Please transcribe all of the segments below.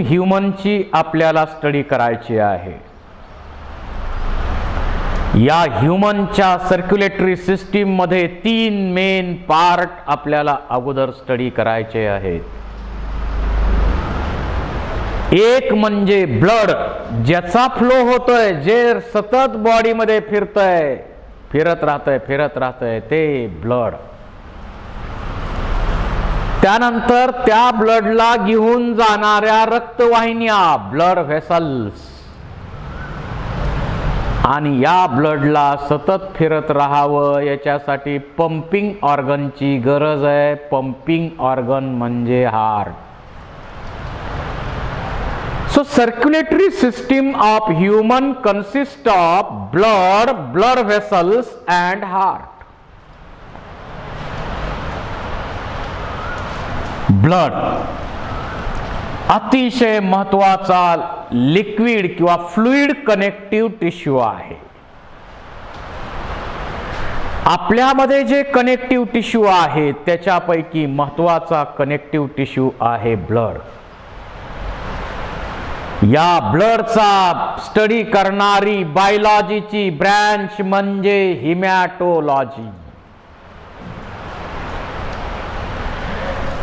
ह्युमनची आपल्याला स्टडी करायची आहे. या ह्युमनच्या सर्क्युलेटरी सिस्टीम मध्ये 3 मेन पार्ट आपल्याला अगोदर स्टडी करायचे आहेत. एक म्हणजे ब्लड, ज्याचा फ्लो होतोय, जे सतत बॉडी मध्ये फिरत राहतंय ते ब्लड. त्यानंतर त्या ब्लडला घेऊन जाणाऱ्या रक्तवाहिन्या, ब्लड व्हेसल्स, आणि या ब्लडला सतत फिरत राहावं याच्यासाठी पंपिंग ऑर्गनची गरज आहे. पंपिंग ऑर्गन म्हणजे heart. So circulatory system of human consists of blood, blood vessels and heart. Blood अतिशय महत्वाचा लिक्विड किंवा फ्लुइड कनेक्टिव्ह टिश्यू आहे. आपल्यामध्ये जे कनेक्टिव्ह टिश्यू आहे त्याच्यापैकी महत्वाचा कनेक्टिव्ह टिश्यू आहे ब्लड. या ब्लडचा स्टडी करणारी बायोलॉजीची ब्रँच म्हणजे हिमॅटोलॉजी.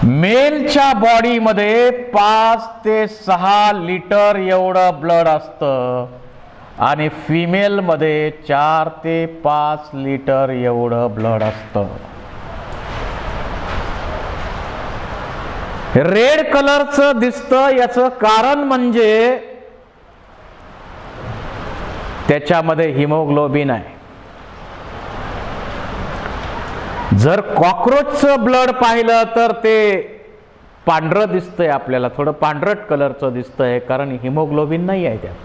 मेलच्या बॉडीमध्ये 5 ते 6 लिटर एवढं ब्लड असतं आणि फिमेल मध्ये 4 ते 5 लिटर एवढं ब्लड असतं. रेड कलरचं दिसतं, याचं कारण म्हणजे त्याच्यामध्ये हिमोग्लोबिन आहे. जर कॉकरोचचं ब्लड पाहिलं तर ते पांढरं दिसतंय, आपल्याला थोडं पांढरट कलरचं दिसतंय, कारण हिमोग्लोबिन नाही आहे त्यात.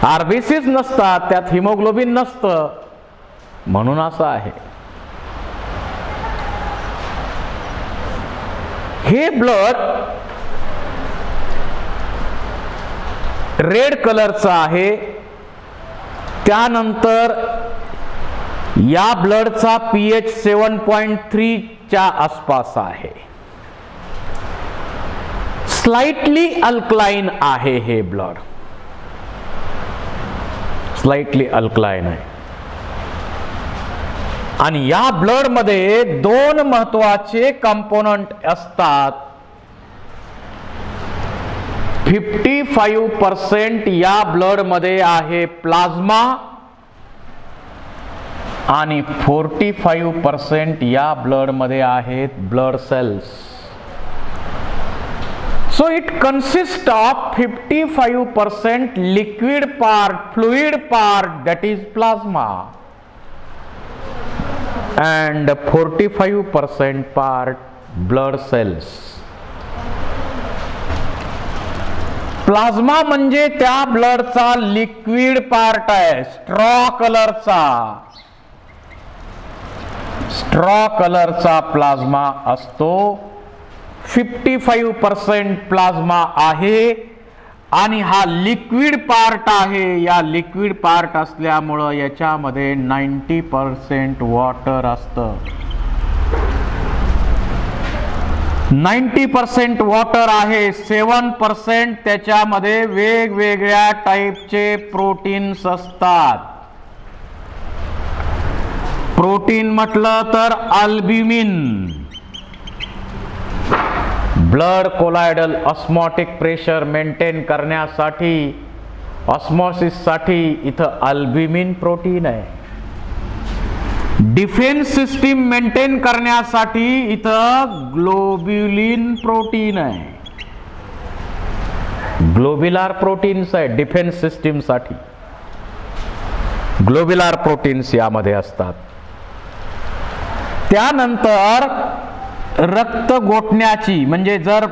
आरबीसीज नसतात, त्यात हिमोग्लोबिन नसतं, म्हणून असं आहे. हे ब्लड रेड कलरचं आहे. त्यानंतर या ब्लडचा पीएच 7.3 च्या आसपास आहे. स्लाइटली अल्कलाइन आहे हे ब्लड, स्लाइटली अल्कलाइन आहे. आणि या ब्लड मध्ये 2 महत्वाचे कंपोनंट असतात. 55% या ब्लड मध्ये आहे प्लाझ्मा आणि 45% या ब्लड मध्ये आहेत blood cells. So it consist of 55% liquid part, fluid part, that is plasma, and 45% part blood cells. Plasma म्हणजे त्या ब्लडचा लिक्विड पार्ट आहे, स्ट्रॉ कलरचा प्लाझ्मा असतो. 55% प्लाझ्मा आहे आणि हा लिक्विड पार्ट आहे. या लिक्विड पार्ट असल्यामुळं याच्यामध्ये 90% वॉटर असतं. 90% वॉटर आहे. 7% त्याच्यामध्ये वेगवेगळ्या टाईपचे प्रोटीन्स असतात. प्रोटीन म्हटलं तर albumin, blood कोलायडल osmotic pressure maintain करण्यासाठी, ऑस्मोसिस साठी इथं अल्ब्युमिन प्रोटीन आहे. डिफेन्स सिस्टीम मेंटेन करण्यासाठी इथं ग्लोब्युलिन प्रोटीन आहे. ग्लोब्युलर प्रोटीन्स आहे डिफेन्स सिस्टीम साठी. ग्लोब्युलर प्रोटीन्स यामध्ये असतात. त्यानंतर रक्त गोठण्याची, म्हणजे जर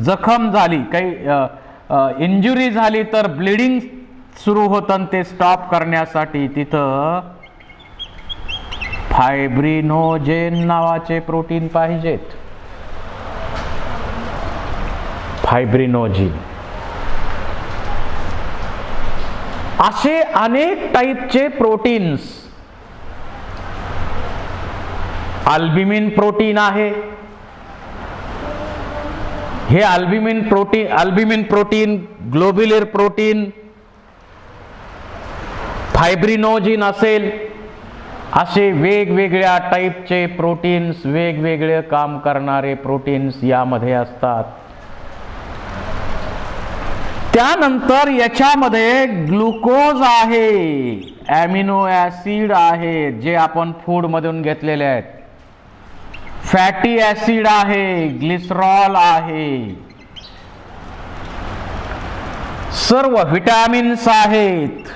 जखम झाली, काही इंजुरी झाली तर ब्लिडिंग सुरू होतं, ते स्टॉप करण्यासाठी तिथं फायब्रिनोजेन नावाचे प्रोटीन पाहिजेत. फायब्रिनोजेन असे अनेक टाईपचे प्रोटीन्स. अल्ब्युमिन प्रोटीन आहे, हे अल्ब्युमिन प्रोटीन, ग्लोब्युलर प्रोटीन, फायब्रिनोजिन असेल, असे वेगवेगळ्या टाईपचे प्रोटीन्स, वेगवेगळे काम करणारे प्रोटीन्स यामध्ये असतात. त्यानंतर याच्यामध्ये ग्लुकोज आहे, ॲमिनो ॲसिड आहे जे आपण फूड मधून घेतलेले आहेत, फॅटी ॲसिड आहे, ग्लिसरॉल आहे, सर्व विटॅमिन्स आहेत,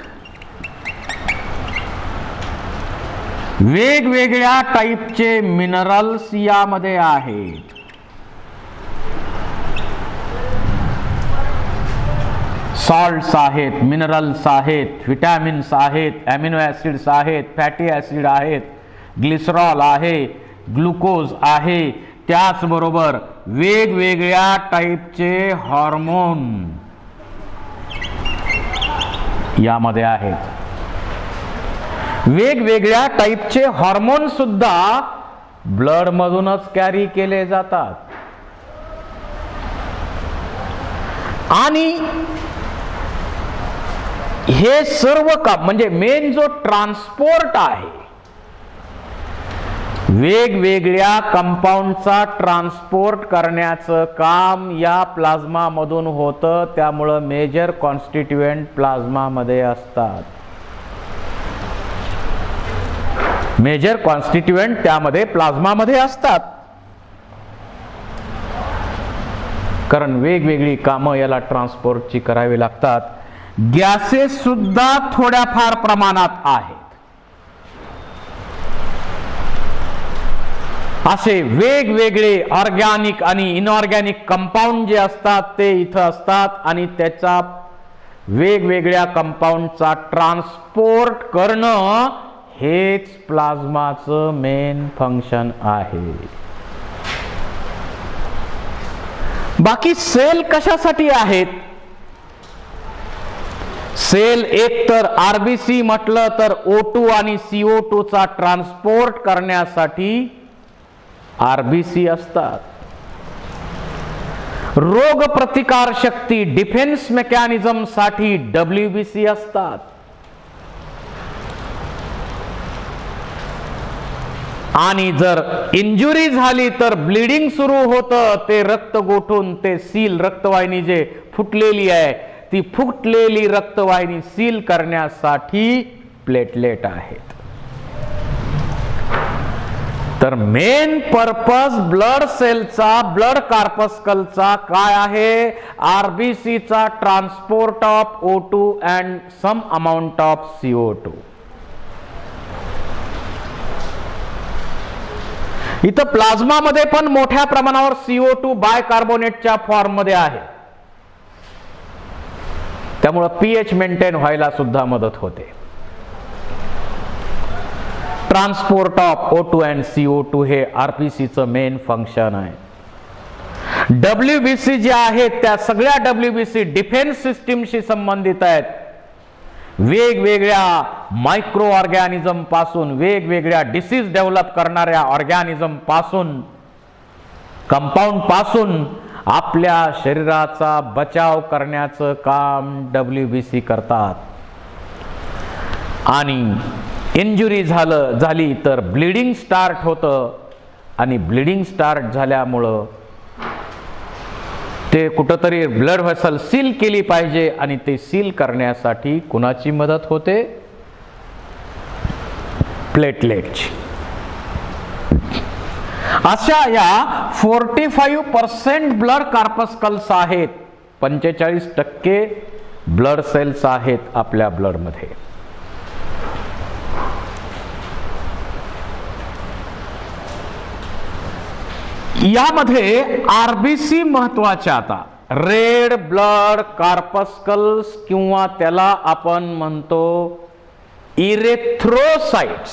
वेगवेगळ्या टाईपचे मिनरल्स यामध्ये आहेत. सॉल्ट्स आहेत, मिनरल्स आहेत, विटॅमिन्स आहेत, ॲमिनो ॲसिड्स आहेत, फॅटी ॲसिड आहेत, ग्लिसरॉल आहे, ग्लुकोज आहे. त्याचबरोबर वेगवेगळ्या टाईपचे हार्मोन यामध्ये आहेत. वेगवेगळ्या टाईपचे हार्मोन सुद्धा ब्लड मधूनच कॅरी केले जातात. आणि हे सर्व काम म्हणजे मेन जो ट्रान्सपोर्ट आहे, वेगवेगळ्या कंपाऊंडचा ट्रान्सपोर्ट करण्याचं काम या प्लाझ्मा मधून होतं. त्यामुळं मेजर कॉन्स्टिट्यूएंट प्लाझ्मा मध्ये असतात. मेजर कॉन्स्टिट्यूएंट त्यामध्ये प्लाझ्मा मध्ये असतात, कारण वेगवेगळी कामं याला ट्रान्सपोर्टची करावी लागतात. गॅसेस सुद्धा थोड्याफार प्रमाणात आहेत. असे वेगवेगळे ऑर्गॅनिक आणि इनऑर्गॅनिक कंपाऊंड जे असतात ते इथं असतात आणि त्याचा वेगवेगळ्या कंपाऊंडचा ट्रान्सपोर्ट करणं हेच प्लाझ्माचं मेन फंक्शन आहे. बाकी सेल कशासाठी आहेत? सेल एक तर आरबीसी म्हटलं तर O2 आणि CO2 चा ट्रान्सपोर्ट करण्यासाठी आरबीसी असतात. रोग प्रतिकार शक्ती डिफेन्स मेकॅनिझम साठी WBC असतात. आणि जर इंजुरी झाली तर ब्लिडिंग सुरू होतं, ते रक्त गोठून ते सील रक्तवाहिनी जे फुटलेली आहे ती फुटलेली रक्तवाहिनी सील करण्यासाठी प्लेटलेट आहेत. तर मेन पर्पज ब्लड सेलचा, ब्लड कार्पस्कलचा काय आहे? आरबीसी चा transport of O2 and some amount of CO2. इथं प्लाझ्मा मध्ये पण मोठ्या प्रमाणावर CO2 बायकार्बोनेटच्या फॉर्म मध्ये आहे. त्यामुळे पीएच मेंटेन व्हायला सुद्धा मदत होते. Transport of O2 and CO2 हे आरबीसी चं मेन फंक्शन आहे. WBC जे आहेत त्या सगळ्या WBC डिफेन्स सिस्टीमशी संबंधित आहेत. वेगवेगळ्या मायक्रो ऑर्गॅनिझम पासून, वेगवेगळ्या डिसीज डेव्हलप करणाऱ्या ऑर्गॅनिझम पासून, कंपाऊंड पासून आपल्या शरीराचा बचाव करण्याचं काम WBC करतात. आणि इंजुरी झाली तर ब्लिडिंग स्टार्ट होतं आणि ब्लिडिंग स्टार्ट झाल्यामुळं ते कुठंतरी ब्लड व्हेसल सील केली पाहिजे आणि ते सील करण्यासाठी कुणाची मदत होते? प्लेटलेटची. अशा या 45% ब्लड कार्पस्कल्स आहेत. 45% ब्लड सेल्स आहेत आपल्या ब्लड मध्ये. यामध्ये आरबीसी महत्वाचे. आता रेड ब्लड कार्पस्कल्स किंवा त्याला आपण म्हणतो इरेथ्रोसाइट्स.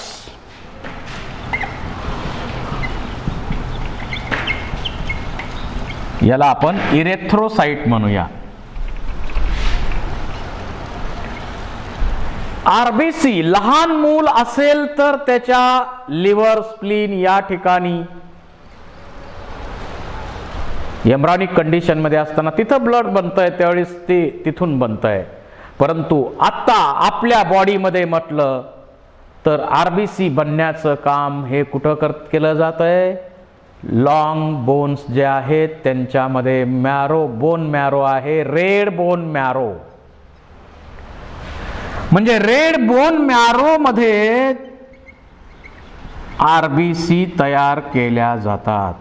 याला आपण इरेथ्रोसाइट म्हणूया. आरबीसी लहान मूल असेल तर त्याच्या लिव्हर, स्प्लीन या ठिकाणी एम्ब्रॉनिक कंडिशनमध्ये असताना तिथं ब्लड बनतंय, त्यावेळेस ते तिथून बनतंय. परंतु आत्ता आपल्या बॉडीमध्ये म्हटलं तर आरबीसी बनण्याचं काम हे कुठं केलं जात आहे? लॉंग बोन्स जे आहेत त्यांच्यामध्ये मॅरो, बोन मॅरो आहे, रेड बोन मॅरो. म्हणजे रेड बोन मॅरो मध्ये आरबीसी तयार केल्या जातात.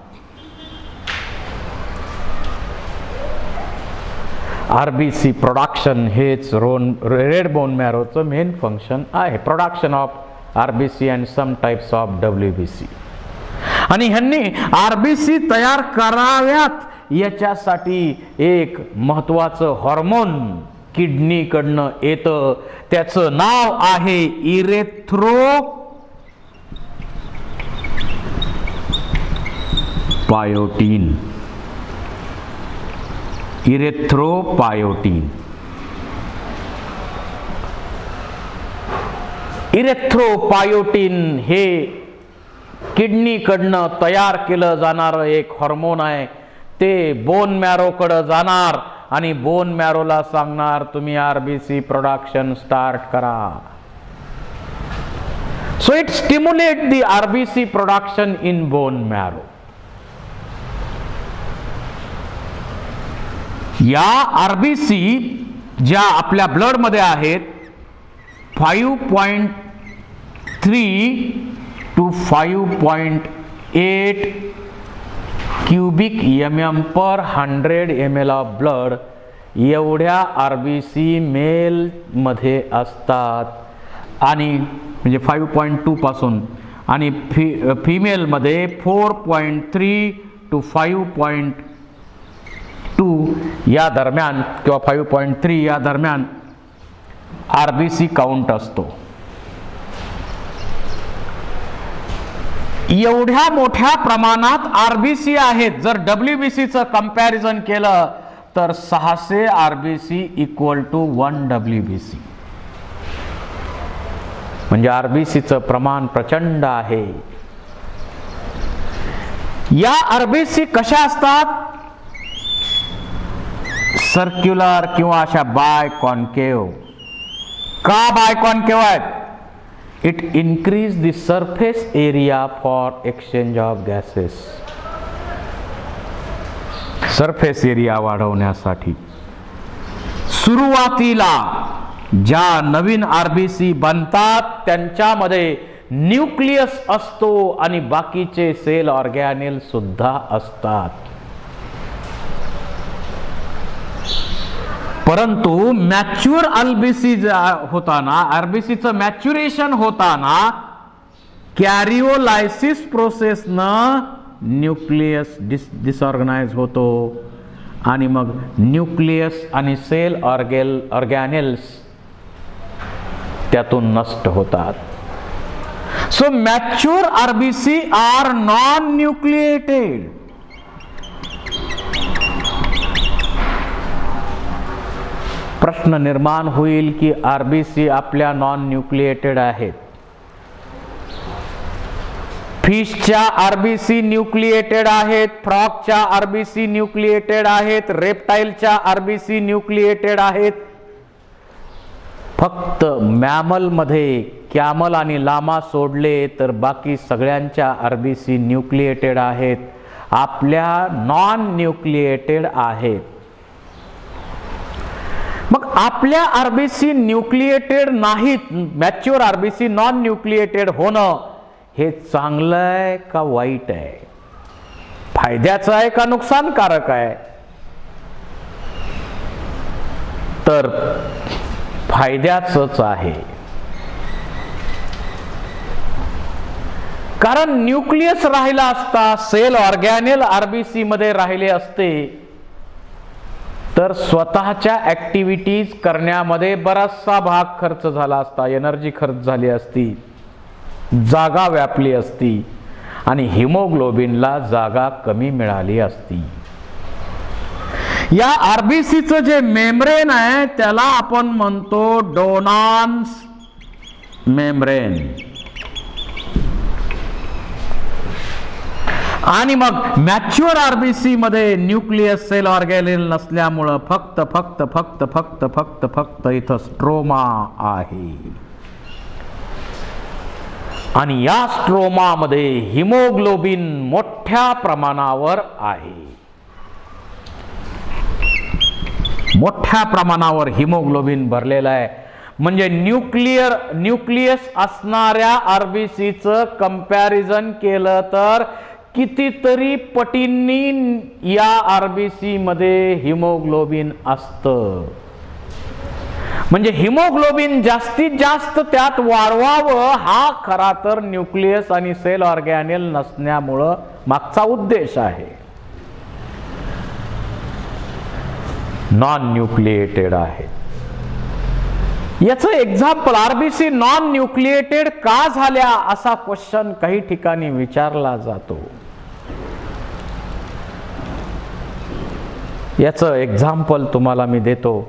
आरबीसी प्रोडक्शन हेच रेड बोन मॅरोचं मेन फंक्शन आहे. Production of RBC and some types of WBC. आणि ह्यांनी आरबीसी तयार कराव्यात याच्यासाठी एक महत्वाचं हार्मोन किडनीकडनं येतं. त्याचं नाव आहे इरेथ्रोपायोटीन. इरेथ्रोपायोटीन. इरेथ्रोपायोटीन हे किडनीकडनं तयार केलं जाणारं एक हार्मोन आहे. ते बोन मॅरोकडं जाणार आणि बोन मॅरोला सांगणार तुम्ही आरबीसी प्रोडक्शन स्टार्ट करा. So it stimulate the RBC production in bone marrow. या आरबीसी ज्या आपल्या ब्लड मध्ये आहेत 5.3 to 5.8 cubic mm per 100 ml of blood एवढ्या आरबीसी मेल मध्ये असतात. आणि म्हणजे 5.2 पासून, आणि फिमेल मध्ये 4.3 to 5.2 या दरम्यान किंवा 5.3 या दरम्यान आरबीसी काउंट असतो. एवढ्या मोठ्या प्रमाणात आरबीसी आहेत. जर डब्ल्यूबीसीचं कंपॅरिझन केलं तर 600 आरबीसी इक्वल टू 1 डब्ल्यूबीसी. म्हणजे आरबीसीचं प्रमाण प्रचंड आहे. या आरबीसी कशा असतात? सर्क्युलर किंवा अशा बाय कॉन्केव. का बाय कॉन्केव आहेत? It increase the surface area for exchange of gases. Surface area वाढवण्यासाठी. सुरुवातीला ज्या नवीन आरबीसी बनतात त्यांच्यामध्ये न्यूक्लियस असतो आणि बाकीचे सेल ऑर्गॅनेल सुद्धा असतात. परंतु मॅच्युअर आरबीसी होताना, आरबीसीचं मॅच्युरेशन होताना कॅरिओलायसिस प्रोसेसनं न्यूक्लियस डिसऑर्गनाइज होतो आणि मग न्यूक्लियस आणि सेल ऑर्गॅनेल्स त्यातून नष्ट होतात. So mature RBC are non nucleated. प्रश्न निर्माण होईल की आरबीसी आपल्या नॉन न्यूक्लिएटेड आहेत. फिशच्या आरबीसी न्यूक्लिएटेड आहेत, फ्रॉगच्या आरबीसी न्यूक्लिएटेड आहेत, रेप्टाइलच्या आरबीसी न्यूक्लिएटेड आहेत. फक्त मॅमल मध्ये कॅमल आणि लामा सोडले तर बाकी सगळ्यांच्या आरबीसी न्यूक्लिएटेड आहेत. आपल्या नॉन न्यूक्लिएटेड आहेत. मग आपल्या आरबीसी न्यूक्लिएटेड नाहीत, मॅच्युअर आरबीसी नॉन न्यूक्लिएटेड होणं हे चांगलं आहे का वाईट आहे? फायद्याचं आहे का नुकसानकारक आहे? तर फायद्याचंच आहे. कारण न्यूक्लियस राहिला असता, सेल ऑर्गॅनेल आरबीसी मध्ये राहिले असते तर स्वतःच्या ऍक्टिव्हिटीज करण्यामध्ये बराचसा भाग खर्च झाला असता, एनर्जी खर्च झाली असती, जागा व्यापली असती आणि हिमोग्लोबिनला जागा कमी मिळाली असती. या आरबीसीचं जे मेम्ब्रेन आहे त्याला आपण म्हणतो डोनान्स मेम्ब्रेन. आणि मग मॅच्युअर आरबीसी मध्ये न्यूक्लियस सेल ऑर्गॅनेल नसल्यामुळं फक्त फक्त फक्त फक्त फक्त फक्त इथं स्ट्रोमा आहे. आणि या स्ट्रोमा मध्ये हिमोग्लोबिन मोठ्या प्रमाणावर आहे. मोठ्या प्रमाणावर हिमोग्लोबिन भरलेलं आहे. म्हणजे न्यूक्लियस असणाऱ्या आरबीसीचं कंपॅरिझन केलं तर कितीतरी पटींनी या आरबीसी मध्ये हिमोग्लोबिन असतं. म्हणजे हिमोग्लोबिन जास्तीत जास्त त्यात वाढवावं हा खरा तर न्यूक्लियस आणि सेल ऑर्गॅनेल नसण्यामुळं मागचा उद्देश आहे. नॉन न्यूक्लिएटेड आहे. याचं एक्झाम्पल आरबीसी नॉन न्यूक्लिएटेड का झाल्या असा क्वेश्चन काही ठिकाणी विचारला जातो. याचं एक्झाम्पल तुम्हाला मी देतो.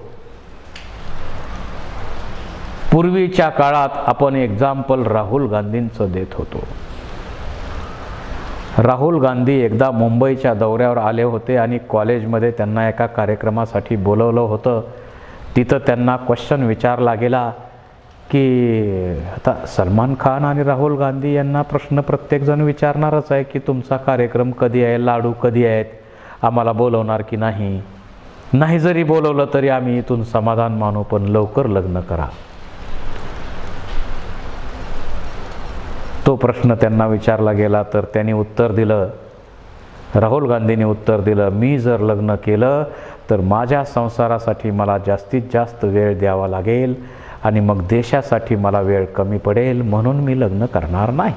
पूर्वीच्या काळात आपण एक्झाम्पल राहुल गांधींचं देत होतो. राहुल गांधी एकदा मुंबईच्या दौऱ्यावर आले होते आणि कॉलेजमध्ये त्यांना एका कार्यक्रमासाठी बोलवलं होतं. तिथं त्यांना क्वेश्चन विचारला गेला की आता सलमान खान आणि राहुल गांधी यांना प्रश्न प्रत्येकजण विचारणारच आहे की तुमचा कार्यक्रम कधी आहे, लाडू कधी आहेत, आम्हाला बोलवणार की नाही, नाही जरी बोलवलं तरी आम्ही इथून समाधान मानू, पण लवकर लग्न करा. तो प्रश्न त्यांना विचारला गेला तर त्यांनी उत्तर दिलं, राहुल गांधींनी उत्तर दिलं, मी जर लग्न केलं तर माझ्या संसारासाठी मला जास्तीत जास्त वेळ द्यावा लागेल आणि मग देशासाठी मला वेळ कमी पडेल, म्हणून मी लग्न करणार नाही.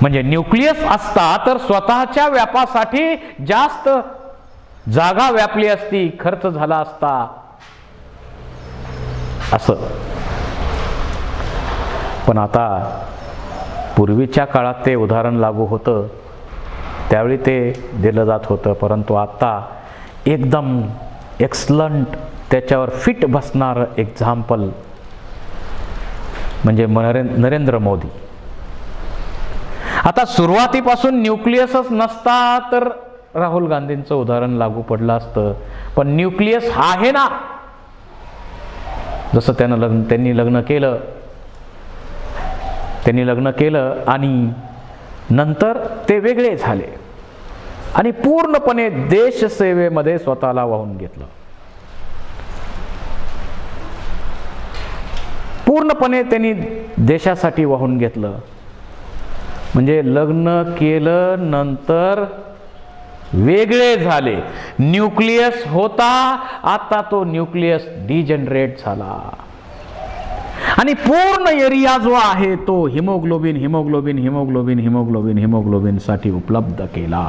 म्हणजे न्यूक्लियस असता तर स्वतःच्या व्यापासाठी जास्त जागा व्यापली असती, खर्च झाला असता असं. पण आता पूर्वीच्या काळात ते उदाहरण लागू होतं, त्यावेळी ते दिलं जात होतं. परंतु आता एकदम एक्सलंट त्याच्यावर फिट बसणारं एक्झाम्पल म्हणजे नरेंद्र मोदी. आता सुरुवातीपासून न्यूक्लियसच नसता तर राहुल गांधींचं उदाहरण लागू पडलं असतं, पण न्यूक्लियस आहे ना. जसं त्यांनी लग्न केलं आणि नंतर ते वेगळे झाले आणि पूर्णपणे देशसेवेमध्ये स्वतःला वाहून घेतलं. पूर्णपणे त्यांनी देशासाठी वाहून घेतलं. म्हणजे लग्न केलं नंतर वेगळे झाले. न्यूक्लियस होता, आता तो न्यूक्लियस डिजनरेट झाला आणि पूर्ण एरिया जो आहे तो haemoglobin haemoglobin haemoglobin haemoglobin haemoglobin साठी उपलब्ध केला.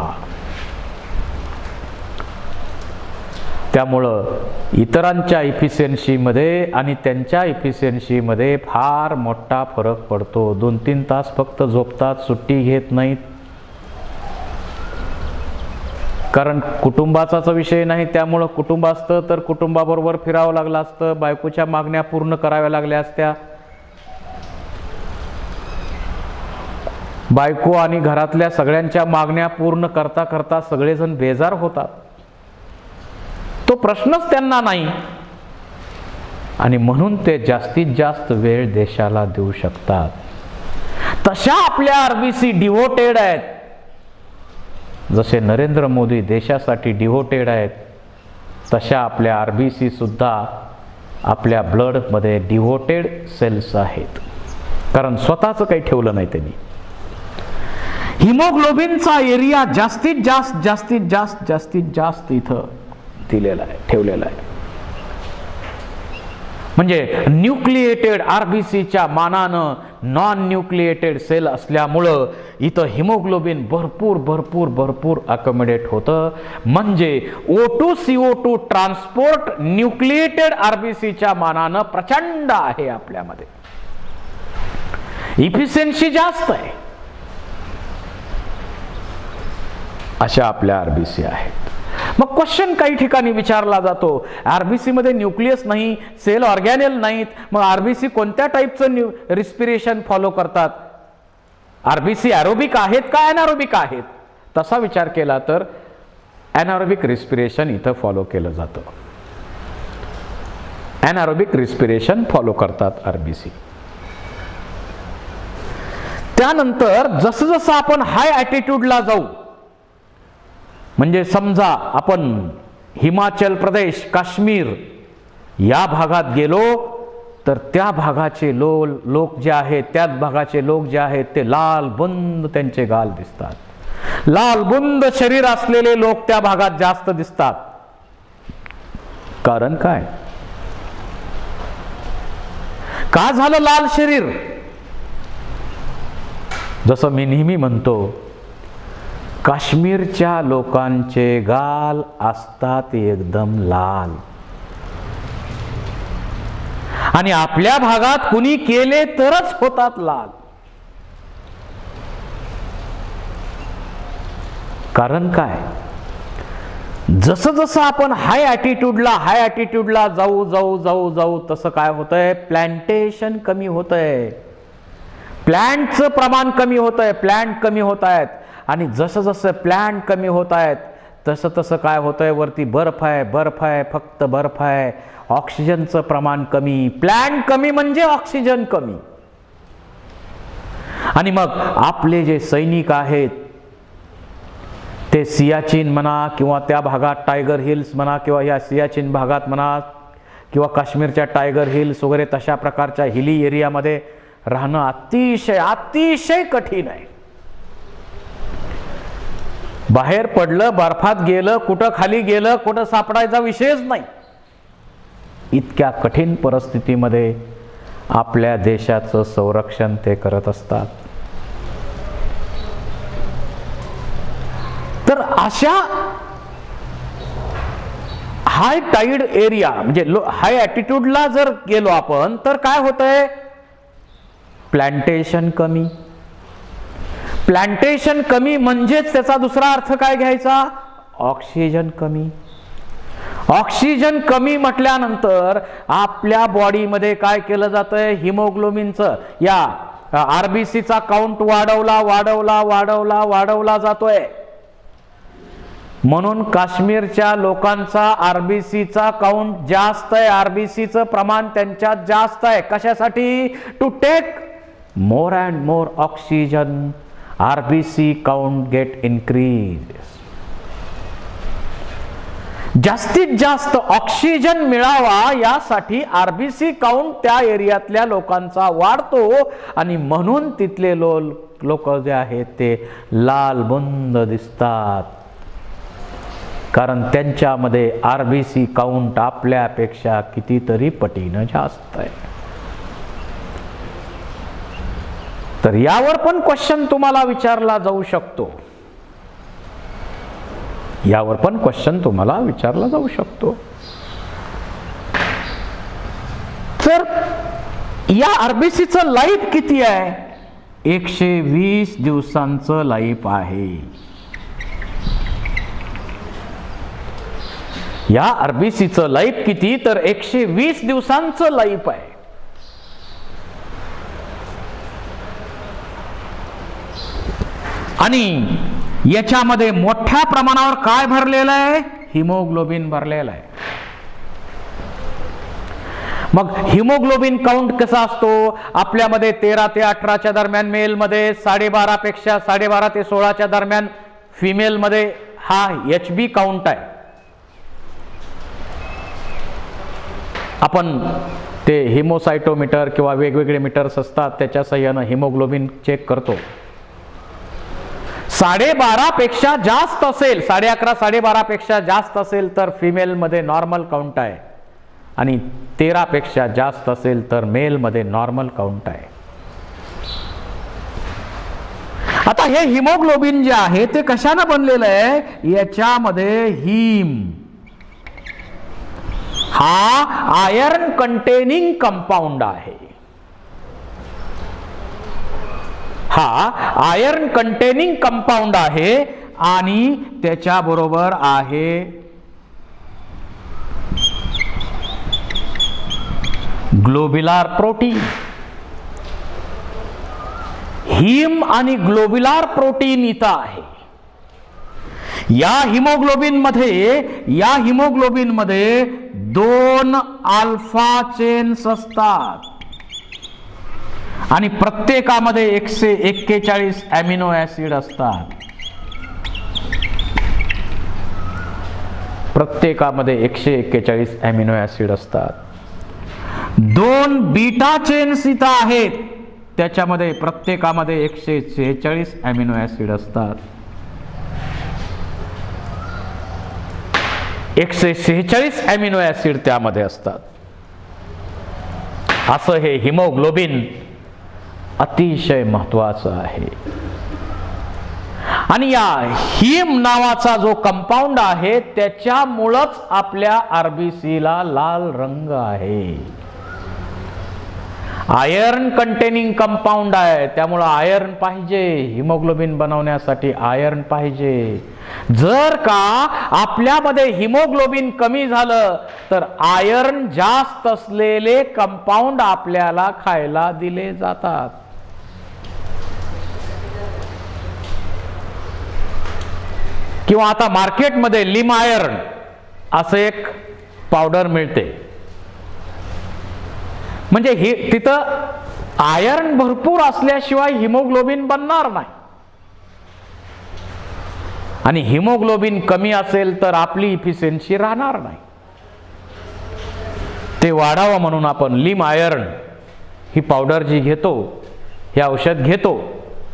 त्यामुळं इतरांच्या इफिशियन्सीमध्ये आणि त्यांच्या इफिशियन्सीमध्ये फार मोठा फरक पडतो. 2-3 तास फक्त झोपतात, सुट्टी घेत नाहीत. कारण कुटुंबाचाच विषय नाही, त्यामुळं कुटुंब असतं तर कुटुंबाबरोबर फिरावं लागलं असतं, बायकोच्या मागण्या पूर्ण कराव्या लागल्या असत्या. बायको आणि घरातल्या सगळ्यांच्या मागण्या पूर्ण करता करता सगळेजण बेजार होतात. तो प्रश्नच त्यांना नाही आणि म्हणून ते जास्तीत जास्त वेळ देशाला देऊ शकतात. तशा आपल्या आरबीसी डिव्होटेड आहेत. जसे नरेंद्र मोदी देशासाठी डिव्होटेड आहेत, तशा आपल्या आरबीसी सुद्धा आपल्या ब्लडमध्ये डिव्होटेड सेल्स आहेत. कारण स्वतःचं काही ठेवलं नाही त्यांनी. हिमोग्लोबिनचा एरिया जास्तीत जास्त इथं दिलेला आहे, ठेवलेला आहे. म्हणजे न्यूक्लिएटेड आरबीसीच्या मानानं नॉन न्यूक्लिएटेड सेल असल्यामुळं इथं हिमोग्लोबिन भरपूर अकोमोडेट होतं. म्हणजे O2 CO2 ट्रान्सपोर्ट न्यूक्लिएटेड आरबीसीच्या मानानं प्रचंड आहे. आपल्यामध्ये इफिशियन्सी जास्त आहे. अशा आपल्या आरबीसी आहेत. मग क्वेश्चन काही ठिकाणी विचारला जातो, आरबीसी मध्ये न्यूक्लियस नाही, सेल ऑर्गॅनेल नाहीत, मग आरबीसी कोणत्या टाईपचं रिस्पिरेशन फॉलो करतात? आरबीसी ॲरोबिक आहेत का ॲनारोबिक आहेत, तसा विचार केला तर ॲनारोबिक रिस्पिरेशन इथं फॉलो केलं जातं. ॲनारोबिक रिस्पिरेशन फॉलो करतात आरबीसी. त्यानंतर जसं जसं आपण हाय ॲटिट्यूडला जाऊ, म्हणजे समजा आपण हिमाचल प्रदेश, काश्मीर या भागात गेलो तर त्या भागाचे लोक जे आहेत, त्याच भागाचे लोक जे आहेत ते लाल बुंद त्यांचे गाल दिसतात. लाल बुंद शरीर असलेले लोक त्या भागात जास्त दिसतात. कारण काय? का झालं लाल शरीर? जसं मी नेहमी म्हणतो, काश्मीरच्या लोकांचे गाल असतात एकदम लाल, आणि आपल्या भागात कुणी केले तरच होतात लाल. कारण काय? जसं जसं आपण हाय ॲटिट्यूडला जाऊ तसं काय होतंय? प्लांटेशन कमी होतंय, प्लांटचं प्रमाण कमी होतंय, प्लांट कमी होत आहेत. आणि जसं जसं प्लांट कमी होत आहेत तसं तसं काय होतंय? वरती बर्फ आहे, फक्त बर्फ आहे. ऑक्सिजनचं प्रमाण कमी, प्लांट कमी म्हणजे ऑक्सिजन कमी. आणि मग आपले जे सैनिक आहेत ते सियाचीन म्हणा किंवा त्या भागात टायगर हिल्स म्हणा किंवा या सियाचीन भागात म्हणा किंवा काश्मीरच्या टायगर हिल्स वगैरे तशा प्रकारच्या हिली एरियामध्ये राहणं अतिशय कठीण आहे. बाहेर पडलं, बर्फात गेलं, कुठं खाली गेलं, कुठं सापडायचा विषयच नाही. इतक्या कठीण परिस्थितीमध्ये आपल्या देशाचं संरक्षण ते करत असतात. तर अशा हाय टाईड एरिया म्हणजे हाय ॲटिट्यूडला जर गेलो आपण तर काय होतंय? प्लांटेशन कमी. प्लांटेशन कमी म्हणजेच त्याचा दुसरा अर्थ काय घ्यायचा? ऑक्सिजन कमी. ऑक्सिजन कमी म्हटल्यानंतर आपल्या बॉडीमध्ये काय केलं जातंय? हिमोग्लोबिनचं, या आरबीसीचा काउंट वाढवला जातोय. म्हणून काश्मीरच्या लोकांचा आरबीसीचा काउंट जास्त आहे, आरबीसीचं प्रमाण त्यांच्यात जास्त आहे. कशासाठी? To take more and more oxygen, RBC count get increase. जास्तीत जास्त ऑक्सिजन मिळावा यासाठी आरबीसी काउंट त्या एरियातल्या लोकांचा वाढतो आणि म्हणून तिथले लोक जे आहेत ते लालबुंद दिसतात. कारण त्यांच्यामध्ये आरबीसी काउंट आपल्यापेक्षा कितीतरी पटीनं जास्त आहे. तर यावर पण क्वेश्चन तुम्हाला विचारला जाऊ शकतो. तर या आरबीसीचं लाईफ किती आहे? 120 दिवसांचं लाईफ आहे. या आरबीसीचं लाईफ किती? तर 120 दिवसांचं लाईफ आहे. आणि याच्यामध्ये मोठ्या प्रमाणावर काय भरलेलं आहे? हिमोग्लोबिन भरलेलं आहे. मग हिमोग्लोबिन काउंट कसा असतो? आपल्यामध्ये 13 ते 18च्या दरम्यान मेलमध्ये, 12.5 ते 16च्या दरम्यान फिमेलमध्ये हा HB काउंट आहे. आपण ते हिमोसायटोमीटर किंवा वेगवेगळे मीटर्स असतात त्याच्या सहाय्याने हिमोग्लोबिन चेक करतो. 12.5 पेक्षा जास्त असेल, 11.5 12.5 पेक्षा जास्त असेल तर फिमेलमध्ये नॉर्मल काउंट आहे आणि 13 पेक्षा जास्त असेल तर मेलमध्ये नॉर्मल काउंट आहे. आता हे हिमोग्लोबिन जे आहे ते कशाने बनलेलं आहे? याच्यामध्ये हिम हा आयर्न कंटेनिंग कंपाऊंड आहे. हा आयर्न कंटेनिंग कंपाऊंड आहे आणि त्याच्या बरोबर आहे ग्लोब्युलर प्रोटीन. हिम आणि ग्लोब्युलर प्रोटीन इथं आहे. या हिमोग्लोबिन मध्ये 2 अल्फा चेन्स असतात आणि प्रत्येकामध्ये 141 अमिनो ऍसिड असतात. प्रत्येकामध्ये 141 अमिनो ऍसिड असतात. 2 बीटा चेन्स इथं आहेत, त्याच्यामध्ये प्रत्येकामध्ये 146 अमिनो ऍसिड असतात. 146 अमिनो ऍसिड त्यामध्ये असतात. असं हे हिमोग्लोबिन अतिशय महत्वाचं आहे. आणि या हिम नावाचा जो कंपाऊंड आहे त्याच्यामुळंच आपल्या आरबीसीला लाल रंग आहे. आयर्न कंटेनिंग कंपाऊंड आहे, त्यामुळं आयर्न पाहिजे. हिमोग्लोबिन बनवण्यासाठी आयर्न पाहिजे. जर का आपल्यामध्ये हिमोग्लोबिन कमी झालं तर आयर्न जास्त असलेले कंपाऊंड आपल्याला खायला दिले जातात. किंवा आता मार्केटमध्ये लिम आयर्न असं एक पावडर मिळते. म्हणजे तिथं आयर्न भरपूर असल्याशिवाय हिमोग्लोबिन बनणार नाही. आणि हिमोग्लोबिन कमी असेल तर आपली इफिशियन्सी राहणार नाही. ते वाढावं म्हणून आपण लिम आयर्न ही पावडर जी घेतो, हे औषध घेतो,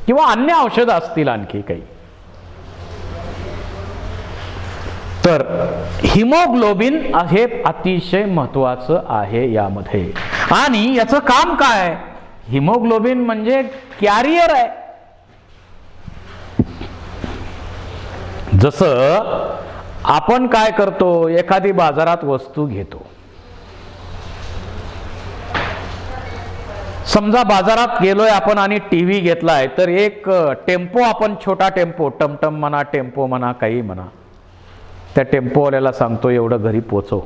किंवा अन्य औषध असतील आणखी काही. तर हिमोग्लोबिन हे अतिशय महत्वाचं आहे यामध्ये. आणि याचं काम काय? हिमोग्लोबिन म्हणजे कॅरियर आहे. जसं आपण काय करतो, एखादी बाजारात वस्तू घेतो. समजा बाजारात गेलोय आपण आणि टीव्ही घेतलाय, तर एक टेम्पो, आपण छोटा टेम्पो, टमटम म्हणा, टेम्पो म्हणा, काही म्हणा, त्या टेम्पोवाल्याला सांगतो एवढं घरी पोचव.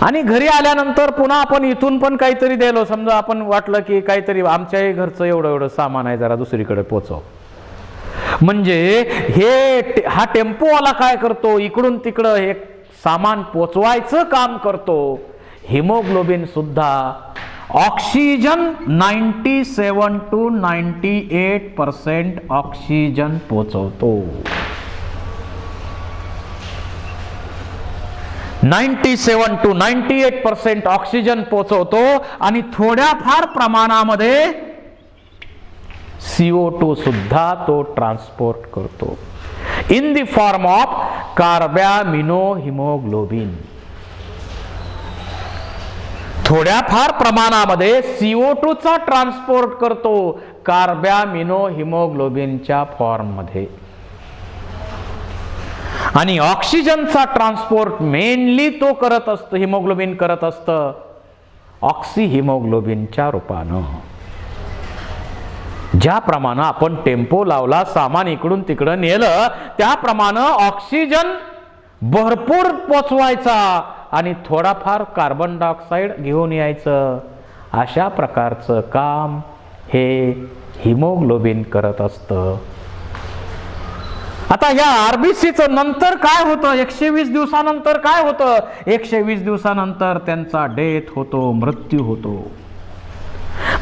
आणि घरी आल्यानंतर पुन्हा आपण इथून पण काहीतरी द्यालो. समजा आपण वाटलं की काहीतरी आमच्याही घरचं एवढं सामान आहे, जरा दुसरीकडे पोचव. म्हणजे हा टेम्पोवाला काय करतो, इकडून तिकडं हे सामान पोचवायचं काम करतो. हिमोग्लोबिन सुद्धा ऑक्सिजन 97 to 98% ऑक्सिजन पोचवतो. 97 to 98% ऑक्सिजन पोचवतो आणि थोड्याफार प्रमाणामध्ये CO2 सुद्धा तो ट्रान्सपोर्ट करतो in the form of carbamino haemoglobin. थोड्याफार प्रमाणामध्ये CO2 चा ट्रान्सपोर्ट करतो कार्बॅमिनो हिमोग्लोबिनच्या फॉर्म मध्ये. आणि ऑक्सिजनचा ट्रान्सपोर्ट मेनली तो करत असतो, हिमोग्लोबिन करत असतं ऑक्सी हिमोग्लोबिनच्या रूपानं. ज्याप्रमाणे आपण टेम्पो लावला, सामान इकडून तिकडं नेलं, त्याप्रमाणे ऑक्सिजन भरपूर पोचवायचा आणि थोडाफार कार्बन डायऑक्साईड घेऊन यायचं. अशा प्रकारचं काम हे हिमोग्लोबिन करत असतं. आता या आरबीसीचं नंतर काय होतं, 120 दिवसानंतर काय होतं? 120 दिवसानंतर त्यांचा डेथ होतो, मृत्यू होतो.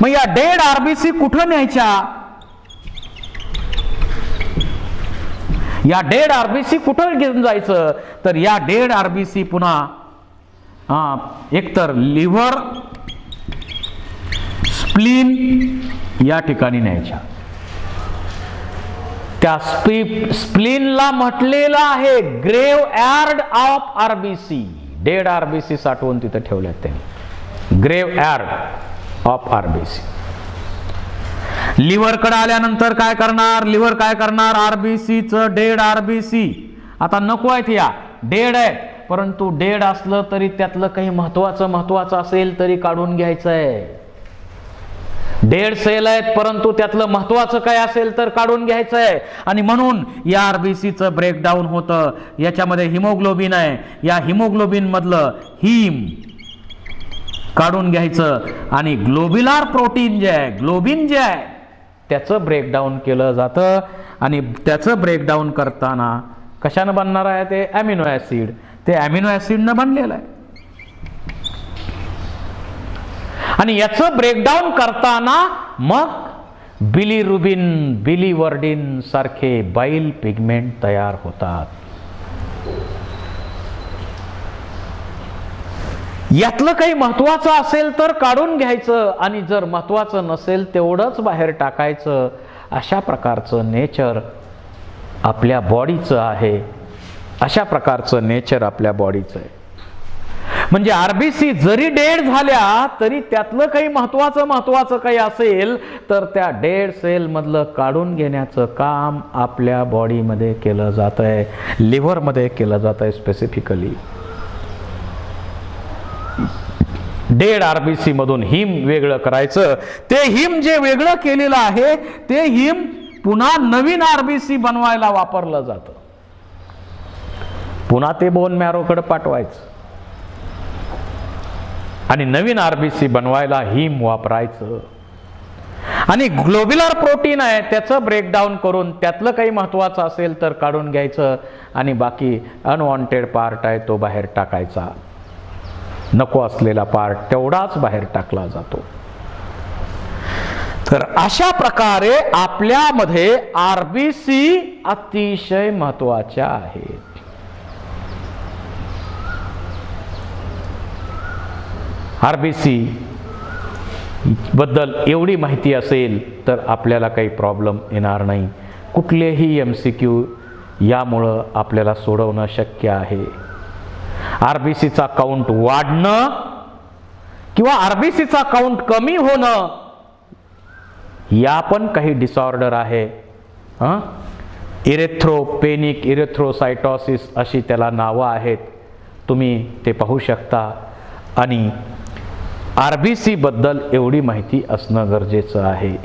मग या डेड आरबीसी कुठं न्यायच्या? या डेड आरबीसी कुठं घेऊन जायचं? तर या डेड आरबीसी पुन्हा एकतर लिव्हर, स्प्लीन या ठिकाणी न्यायच्या. त्या स्प्लीनला म्हटलेलं आहे ग्रेव yard of RBC. Dead RBC साठवून तिथे ठेवल्यात त्यांनी, ग्रेव यार्ड ऑफ आरबीसी. लिव्हर कडे आल्यानंतर काय करणार? लिव्हर काय करणार? आरबीसीचं डेड आरबीसी आता नको आहेत, या डेड आहेत, परंतु डेड असलं तरी त्यातलं काही महत्वाचं असेल तरी काढून घ्यायचं आहे. डेड सेल आहेत, परंतु त्यातलं महत्वाचं काय असेल तर काढून घ्यायचं आहे. आणि म्हणून या आरबीसीचं ब्रेकडाऊन होतं. याच्यामध्ये हिमोग्लोबिन आहे, या हिमोग्लोबिन मधलं काढून घ्यायचं आणि ग्लोब्युलर प्रोटीन जे आहे, ग्लोबिन जे आहे, त्याचं ब्रेकडाऊन केलं जातं आणि त्याचं ब्रेकडाऊन करताना कशानं बनणार आहे ते ॲमिनो ॲसिड, ते ॲमिनो ॲसिडनं बनलेलं आहे. आणि याचं ब्रेकडाऊन करताना मग बिलिरुबिन, बिलिवर्डिन सारखे बाईल पिगमेंट तयार होतात. यातलं काही महत्वाचं असेल तर काढून घ्यायचं आणि जर महत्वाचं नसेल तेवढंच बाहेर टाकायचं. अशा प्रकारचं नेचर आपल्या बॉडीचं आहे. अशा प्रकारचं नेचर आपल्या बॉडीचं आहे. म्हणजे आरबीसी जरी डेड झाल्या तरी त्यातलं काही महत्वाचं काही असेल तर त्या डेड सेल मधलं काढून घेण्याचं काम आपल्या बॉडीमध्ये केलं जात आहे, लिव्हरमध्ये केलं जात आहे. स्पेसिफिकली डेड आरबीसी मधून हिम वेगळं करायचं. ते हिम जे वेगळं केलेलं आहे ते हिम पुन्हा नवीन आरबीसी बनवायला वापरलं जातं. पुन्हा ते बोन मॅरोकडे पाठवायचं आणि नवीन आरबीसी बनवायला हिम वापरायचं. आणि ग्लोब्युलर प्रोटीन आहे त्याचं ब्रेकडाऊन करून त्यातलं काही महत्वाचं असेल तर काढून घ्यायचं आणि बाकी अनवॉन्टेड पार्ट आहे तो बाहेर टाकायचा. नको असलेला पार्ट तेवढाच बाहेर टाकला जातो. तर अशा प्रकारे आपल्यामध्ये आरबीसी अतिशय महत्वाच्या आहेत. आरबीसी बद्दल एवढी माहिती असेल तर आपल्याला काही प्रॉब्लेम येणार नाही. कुठलेही MCQ यामुळं आपल्याला सोडवणं शक्य आहे. आरबीसीचा काउंट वाढणं किंवा आरबीसीचा काउंट कमी होणं या पण काही डिसऑर्डर आहे. इरेथ्रोपेनिक इरेथ्रोसायटोसिस अशी त्याला नावं आहेत. तुम्ही ते पाहू शकता. आणि आरबीसी बद्दल एवढी माहिती असणं गरजेचं आहे.